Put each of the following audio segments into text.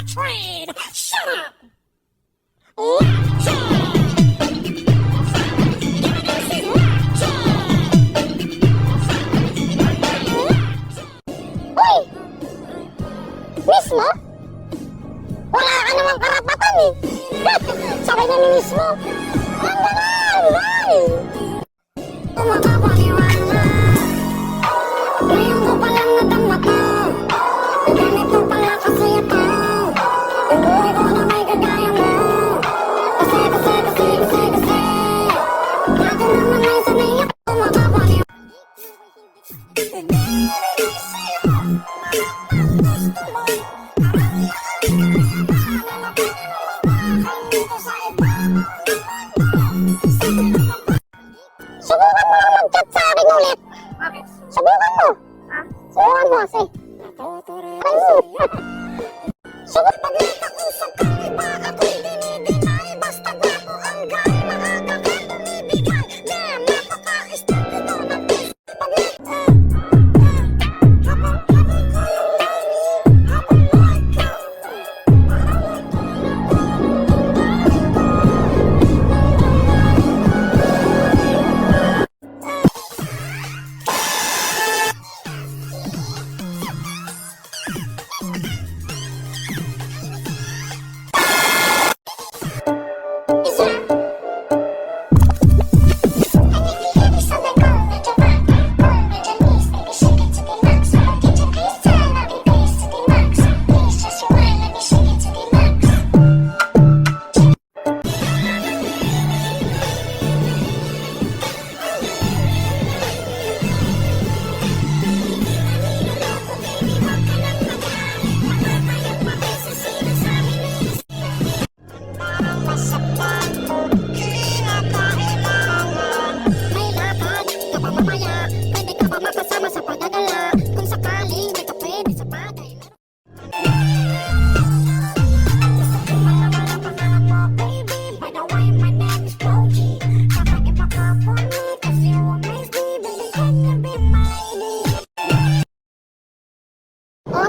Train! Shut up! Uy! Miss mo? Wala ka namang karapatan eh! Sabay na ni miss mo! Ang galang! Ay! Tumapapaliwala ngayon ko palang nadama to. Ganito pala kasi ito. Yung buhay ko na may kagaya mo. Kasi natin naman ay sanay ako tumapapaliwala. Subukan mo lang mag-chat sa akin ulit. Subukan mo. Subukan mo kasi. Subukan pag nakausap ka rin baka ko'y dinidinay. Basta gwapo ang guy, maaga ka tumibigay. Damn, napaka-estúpido na bis. Pag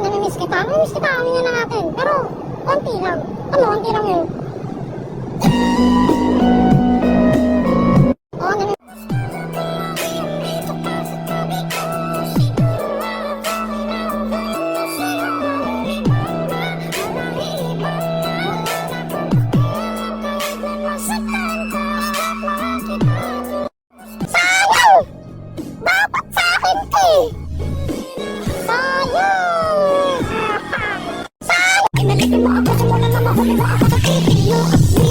namimiss kita. Namimiss kita. Aminin na natin. Pero, konti lang. Ano, konti lang yun. Sayang! Dapat sa akin ka eh! Sayang! Sayang! Kinalitin mo ako, simula na mahuli mo ako sa TV. You and me,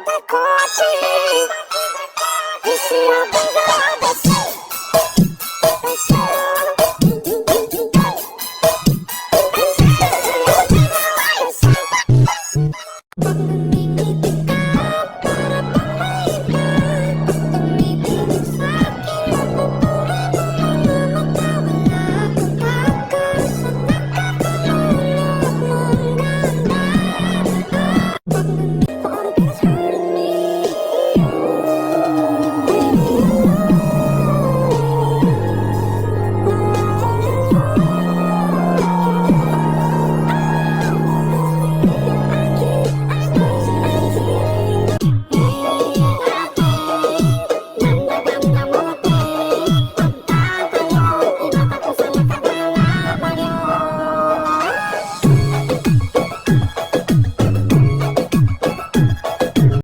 de kotse. Vi sier begge er det